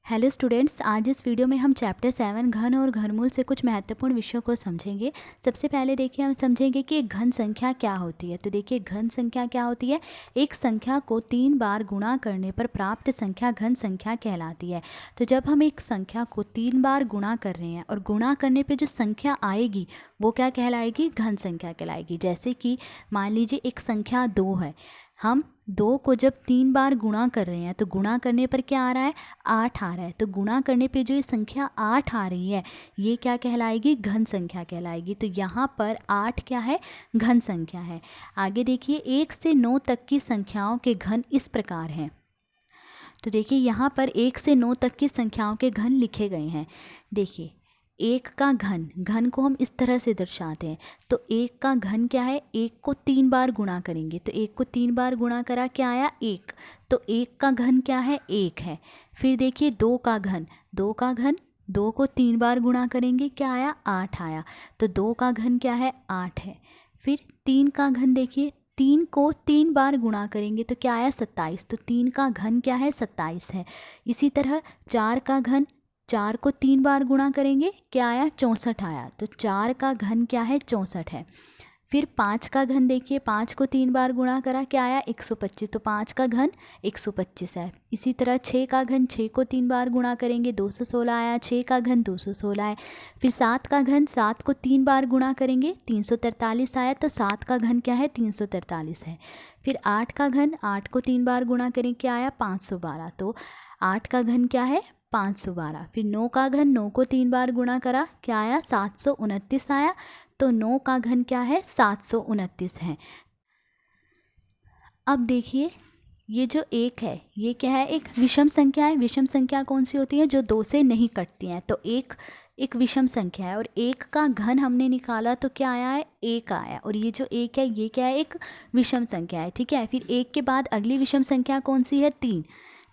Hello students, आज इस video में हम चैप्टर 7 घन और घनमूल से कुछ महत्वपूर्ण विषयों को समझेंगे। सबसे पहले देखिए हम समझेंगे कि एक घन संख्या क्या होती है। तो देखिए घन संख्या क्या होती है। एक संख्या को 3 बार गुणा करने पर प्राप्त संख्या घन संख्या कहलाती है। तो जब हम एक संख्या को 3 बार गुणा कर रहे हैं और गुणा करने पर जो संख्या आएगी वो क्या कहलाएगी, घन संख्या कहलाएगी। जैसे कि मान लीजिए एक संख्या 2 है, हम 2 को जब 3 बार गुणा कर रहे हैं तो गुणा करने पर क्या आ रहा है, 8 आ रहा है। तो गुणा करने पे जो ये संख्या 8 आ रही है ये क्या कहलाएगी, घन संख्या कहलाएगी। तो यहाँ पर 8 क्या है, घन संख्या है। आगे देखिए 1 से 9 तक की संख्याओं के घन इस प्रकार हैं। तो देखिए यहाँ पर 1 से 9 तक की संख्याओं के घन लिखे गए हैं। देखिए 1 का घन, घन को हम इस तरह से दर्शाते हैं। तो 1 का घन क्या है, 1 को 3 बार गुणा करेंगे तो 1 को 3 बार गुणा करा क्या आया, 1। तो 1 का घन क्या है, 1 है। फिर देखिए 2 का घन, 2 का घन 2 को 3 बार गुणा करेंगे क्या आया, 8 आया। तो 2 का घन क्या है, 8 है। फिर 3 का घन देखिए, 3 को 3 बार गुणा करेंगे तो क्या आया, 27। तो 3 का घन क्या है, 27 है। इसी तरह 4 का घन, 4 को 3 बार गुणा करेंगे क्या आया, 64 आया। तो 4 का घन क्या है, 64 है। फिर 5 का घन देखिए, 5 को 3 बार गुणा करा क्या आया, 125। तो 5 का घन 125 है। इसी तरह 6 का घन, 6 को 3 बार गुणा करेंगे 216 आया, 6 का घन 216 है। फिर 7 का घन, 7 को 3 बार गुणा करेंगे 343 आया। तो 7 का घन क्या है, 343 है। फिर 8 का घन, 8 को 3 बार गुणा करेंगे क्या आया, 512। तो 8 का घन क्या है, 512। फिर 9 का घन, 9 को 3 बार गुणा करा क्या आया, 729 आया। तो 9 का घन क्या है, 729 है। अब देखिए ये जो 1 है ये क्या है, एक विषम संख्या है। विषम संख्या कौन सी होती है, जो 2 से नहीं कटती हैं। तो एक विषम संख्या है और 1 का घन हमने निकाला तो क्या आया है, 1 आया। और ये जो 1 है ये क्या है, एक विषम संख्या है। ठीक है। फिर 1 के बाद अगली विषम संख्या कौन सी है, 3।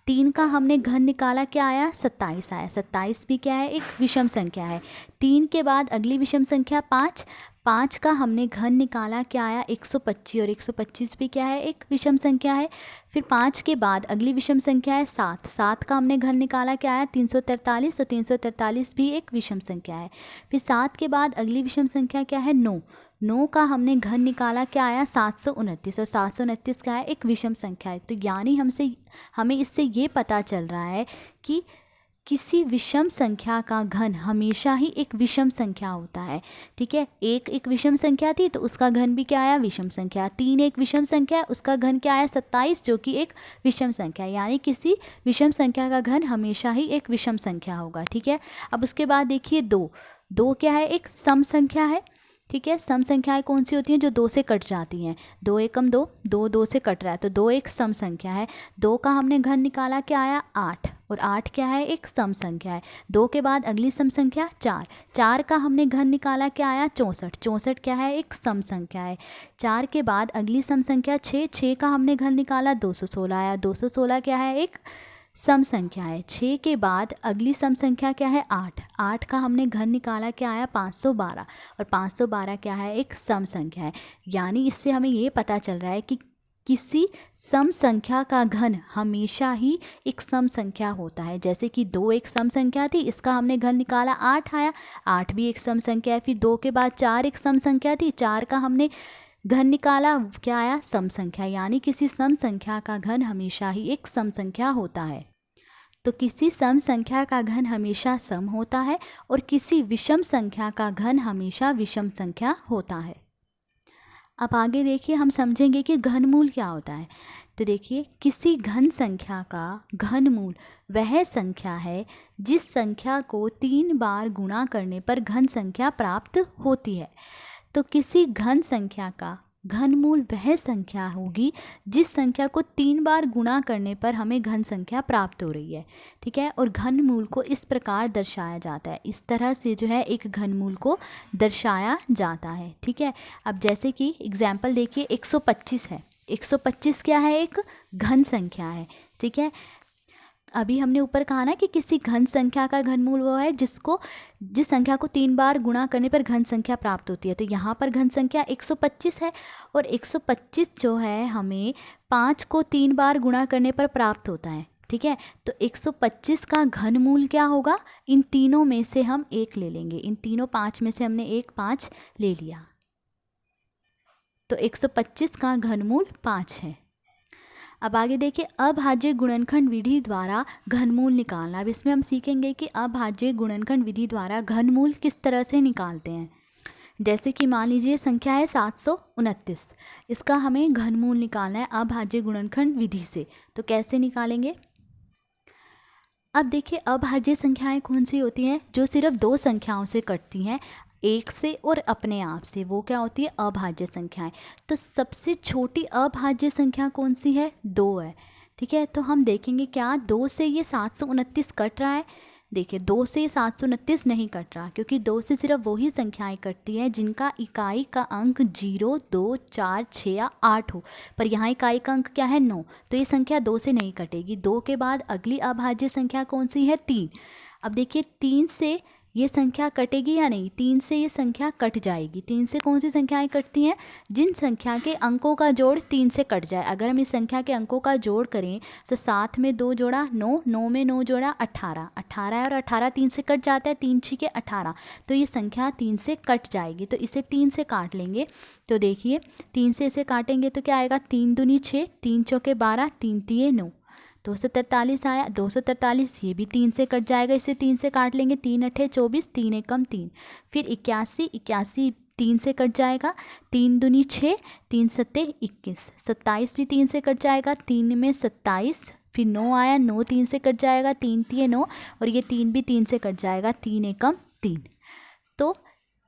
3 का हमने घन निकाला क्या आया, 27 आया। 27 भी क्या है, एक विषम संख्या है। 3 के बाद अगली विषम संख्या 5। 5 का हमने घन निकाला क्या आया, 125। और 125 भी क्या है, एक विषम संख्या है। फिर 5 के बाद अगली विषम संख्या है 7। 7 का हमने घन निकाला क्या आया, 343। और 343 भी एक विषम संख्या है। फिर 7 के बाद अगली विषम संख्या क्या है, 9। 9 का हमने घन निकाला क्या आया, 729। और 729 क्या है, एक विषम संख्या है। तो यानी हमें इससे ये पता चल रहा है कि किसी विषम संख्या का घन हमेशा ही एक विषम संख्या होता है। ठीक है। एक विषम संख्या थी तो उसका घन भी क्या आया, विषम संख्या। 3 एक विषम संख्या है, उसका घन क्या आया, 27, जो कि एक विषम संख्या है। यानी किसी विषम संख्या का घन हमेशा ही एक विषम संख्या होगा। ठीक है। अब उसके बाद देखिए 2 क्या है, एक सम संख्या है। ठीक है। सम संख्याएं कौन सी होती हैं, जो 2 से कट जाती हैं। 2 एकम 2, 2 से कट रहा है तो 2 एक सम संख्या है। 2 का हमने घन निकाला क्या आया, 8। और 8 क्या है, एक सम संख्या है। 2 के बाद अगली सम संख्या 4। 4 का हमने घन निकाला क्या आया, 64। 64 क्या है, एक सम संख्या है। 4 के बाद अगली सम संख्या 6। 6 का हमने घन निकाला 216 आया। 216 क्या है, एक सम संख्या है। 6 के बाद अगली सम संख्या क्या है, 8। 8 का हमने घन निकाला क्या आया, 512। और 512 क्या है, एक सम संख्या है। यानी इससे हमें ये पता चल रहा है कि किसी सम संख्या का घन हमेशा ही एक सम संख्या होता है। जैसे कि 2 एक सम संख्या थी, इसका हमने घन निकाला 8 आया। 8 भी एक सम संख्या है। फिर 2 के बाद 4 एक सम संख्या थी, 4 का हमने घन निकाला क्या आया, सम संख्या। यानी किसी सम संख्या का घन हमेशा ही एक सम संख्या होता है। तो किसी सम संख्या का घन हमेशा सम होता है और किसी विषम संख्या का घन हमेशा विषम संख्या होता है। अब आगे देखिए हम समझेंगे कि घनमूल क्या होता है। तो देखिए किसी घन संख्या का घनमूल वह संख्या है जिस संख्या को 3 बार गुणा करने पर घन संख्या प्राप्त होती है। तो किसी घन संख्या का घनमूल वह संख्या होगी जिस संख्या को 3 बार गुणा करने पर हमें घन संख्या प्राप्त हो रही है। ठीक है। और घनमूल को इस प्रकार दर्शाया जाता है, इस तरह से जो है एक घनमूल को दर्शाया जाता है। ठीक है। अब जैसे कि एग्जाम्पल देखिए 125 है। 125 क्या है, एक घन संख्या है। ठीक है। अभी हमने ऊपर कहा ना कि किसी घन संख्या का घनमूल वो है जिस संख्या को 3 बार गुणा करने पर घन संख्या प्राप्त होती है। तो यहाँ पर घन संख्या 125 है और 125 जो है हमें 5 को 3 बार गुणा करने पर प्राप्त होता है। ठीक है। तो 125 का घनमूल क्या होगा, इन तीनों में से हम एक ले लेंगे, इन तीनों 5 में से हमने एक 5 ले लिया, तो 125 का घनमूल 5 है। अब आगे देखिए, अभाज्य गुणनखंड विधि द्वारा घनमूल निकालना। अब इसमें हम सीखेंगे कि अभाज्य गुणनखंड विधि द्वारा घनमूल किस तरह से निकालते हैं। जैसे कि मान लीजिए संख्या है 729, इसका हमें घनमूल निकालना है अभाज्य गुणनखंड विधि से, तो कैसे निकालेंगे। अब देखिए, अभाज्य संख्याएं कौन सी होती हैं, जो सिर्फ दो संख्याओं से कटती हैं, एक से और अपने आप से, वो क्या होती है, अभाज्य संख्याएं। तो सबसे छोटी अभाज्य संख्या कौन सी है, 2 है। ठीक है, तो हम देखेंगे क्या 2 से ये 729 कट रहा है। देखिए 2 से 729 नहीं कट रहा, क्योंकि 2 से सिर्फ वही संख्याएं कटती हैं जिनका इकाई का अंक 0, 2, 4, 6 या 8 हो। पर यहाँ इकाई का अंक क्या है, 9, तो ये संख्या 2 से नहीं कटेगी। 2 के बाद अगली अभाज्य संख्या कौन सी है, 3। अब देखिए 3 से ये संख्या कटेगी या नहीं, 3 से ये संख्या कट जाएगी। 3 से कौन सी संख्याएं कटती हैं, जिन संख्या के अंकों का जोड़ 3 से कट जाए। अगर हम इस संख्या के अंकों का जोड़ करें तो 7 में 2 जोड़ा 9, 9 में 9 जोड़ा 18, 18 है और 18 3 से कट जाता है, 3 छीके 18, तो ये संख्या 3 से कट जाएगी। तो इसे 3 से काट लेंगे, तो देखिए 3 से इसे काटेंगे तो क्या आएगा, 3 दूनी 6, 3 चौके 12, 3 तिये 9, 243 आया। 243 ये भी 3 से कट जाएगा, इसे 3 से काट लेंगे, 3 अठे 24, 3 एकम 3। फिर 81, 81 3 से कट जाएगा, 3 दूनी 6, 3 सत्ते 21, 27 भी 3 से कट जाएगा, 3 में 27, फिर 9 आया, 9 3 से कट जाएगा, 3 तिये 9, और ये 3 भी 3 से कट जाएगा, 3 एकम 3। तो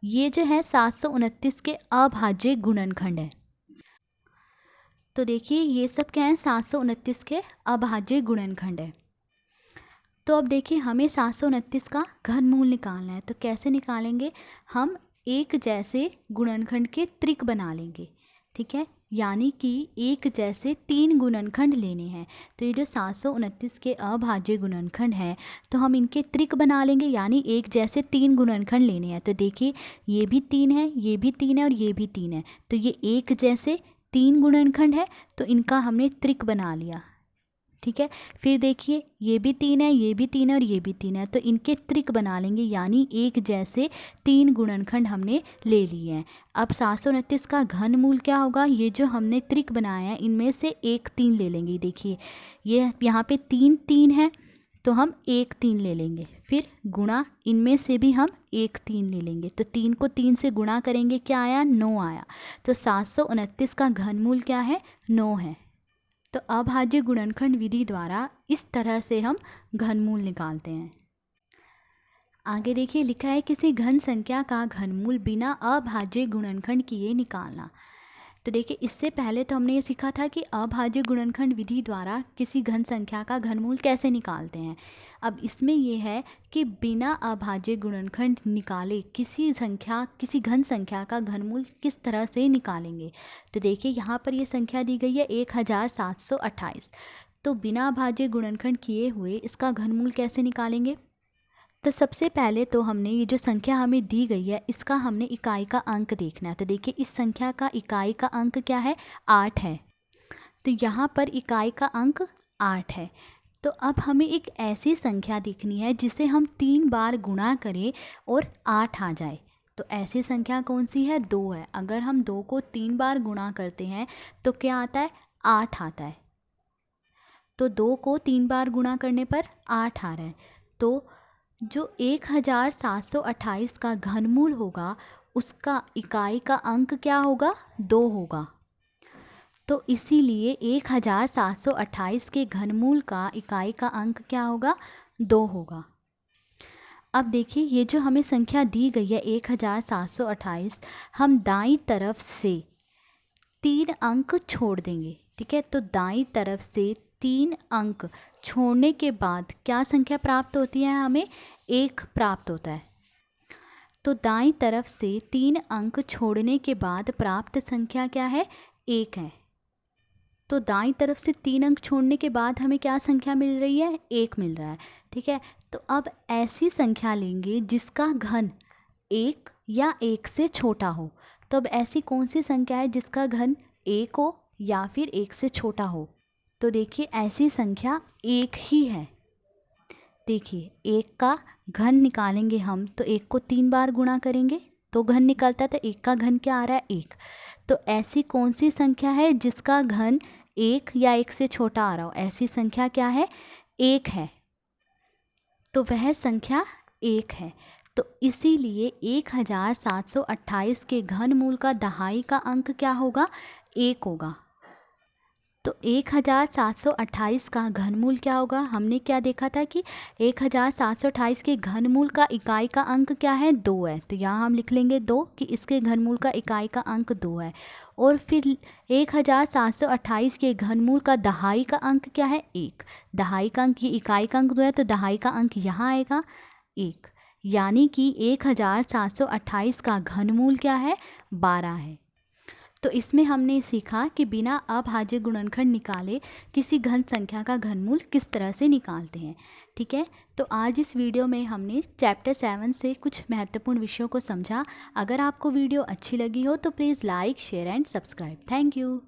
ये जो है 729 के अभाज्य गुणनखंड है। तो देखिए ये सब क्या है, 729 के अभाज्य गुणनखंड है। तो अब देखिए हमें 729 का घनमूल निकालना है, तो कैसे निकालेंगे, हम एक जैसे गुणनखंड के त्रिक बना लेंगे। ठीक है, यानी कि एक जैसे 3 गुणनखंड लेने हैं। तो ये जो 729 के अभाज्य गुणनखंड हैं, तो हम इनके त्रिक बना लेंगे, यानी एक जैसे 3 गुणनखंड लेने हैं। तो देखिए ये भी 3 है, ये भी 3 है और ये भी 3 है, तो ये एक जैसे 3 गुणनखंड है, तो इनका हमने त्रिक बना लिया। ठीक है, फिर देखिए ये भी 3 है, ये भी 3 है और ये भी 3 है, तो इनके त्रिक बना लेंगे, यानी एक जैसे 3 गुणनखंड हमने ले लिए हैं। अब 729 का घनमूल क्या होगा, ये जो हमने त्रिक बनाया है इनमें से एक 3 ले लेंगे। देखिए ये यहाँ पे 3 3 है, तो हम एक 3 ले लेंगे, फिर गुणा इनमें से भी हम एक 3 ले लेंगे, तो 3 को 3 से गुणा करेंगे, क्या आया, 9 आया। तो 729 का घनमूल क्या है, 9 है। तो अभाज्य गुणनखंड विधि द्वारा इस तरह से हम घनमूल निकालते हैं। आगे देखिए लिखा है, किसी घन संख्या का घनमूल बिना अभाज्य गुणनखंड किए निकालना। तो देखिए इससे पहले तो हमने ये सीखा था कि अभाज्य गुणनखंड विधि द्वारा किसी घन संख्या का घनमूल कैसे निकालते हैं। अब इसमें यह है कि बिना अभाज्य गुणनखंड निकाले किसी घन संख्या का घनमूल किस तरह से निकालेंगे। तो देखिए यहाँ पर ये संख्या दी गई है 1728, तो बिना अभाज्य गुणनखंड किए हुए इसका घनमूल कैसे निकालेंगे। तो सबसे पहले तो हमने ये जो संख्या हमें दी गई है इसका हमने इकाई का अंक देखना है। तो देखिए इस संख्या का इकाई का अंक क्या है, 8 है, तो यहाँ पर इकाई का अंक 8 है। तो अब हमें एक ऐसी संख्या देखनी है जिसे हम 3 बार गुणा करें और 8 आ जाए। तो ऐसी संख्या कौन सी है, 2 है। अगर हम 2 को 3 बार गुणा करते हैं तो क्या आता है, 8 आता है। तो 2 को 3 बार गुणा करने पर 8 आ रहा है। तो जो 1728 का घनमूल होगा उसका इकाई का अंक क्या होगा, 2 होगा। तो इसीलिए 1728 के घनमूल का इकाई का अंक क्या होगा, 2 होगा। अब देखिए ये जो हमें संख्या दी गई है 1728, हम दाईं तरफ से 3 अंक छोड़ देंगे। ठीक है, तो दाईं तरफ से 3 अंक छोड़ने के बाद क्या संख्या प्राप्त होती है, हमें 1 प्राप्त होता है। तो दाईं तरफ से 3 अंक छोड़ने के बाद प्राप्त संख्या क्या है, 1 है। तो दाईं तरफ से 3 अंक छोड़ने के बाद हमें क्या संख्या मिल रही है, 1 मिल रहा है। ठीक है, तो अब ऐसी संख्या लेंगे जिसका घन 1 या 1 से छोटा हो। तो अब ऐसी कौन सी संख्या है जिसका घन 1 हो या फिर 1 से छोटा हो। तो देखिए ऐसी संख्या एक ही है। देखिए एक का घन निकालेंगे हम तो एक को 3 बार गुणा करेंगे तो घन निकलता है, तो एक का घन क्या आ रहा है 1। तो ऐसी कौन सी संख्या है जिसका घन 1 या 1 से छोटा आ रहा हो? ऐसी संख्या क्या है? 1 है। तो वह संख्या 1 है। तो इसीलिए 1728 के घनमूल का दहाई का अंक क्या होगा? 1 होगा। तो 1728 का घनमूल क्या होगा? हमने क्या देखा था कि 1728 के घनमूल का इकाई का अंक क्या है? 2 है। तो यहाँ हम लिख लेंगे 2 कि इसके घनमूल का इकाई का अंक 2 है। और फिर 1728 के घनमूल का दहाई का अंक क्या है? 1। दहाई का अंक, ये इकाई का अंक 2 है तो दहाई का अंक यहाँ आएगा 1। यानी कि 1728 का घनमूल क्या है? 12 है। तो इसमें हमने सीखा कि बिना अभाज्य गुणनखंड निकाले किसी घन संख्या का घनमूल किस तरह से निकालते हैं। ठीक है, तो आज इस वीडियो में हमने चैप्टर 7 से कुछ महत्वपूर्ण विषयों को समझा। अगर आपको वीडियो अच्छी लगी हो तो please like, share and subscribe. Thank you.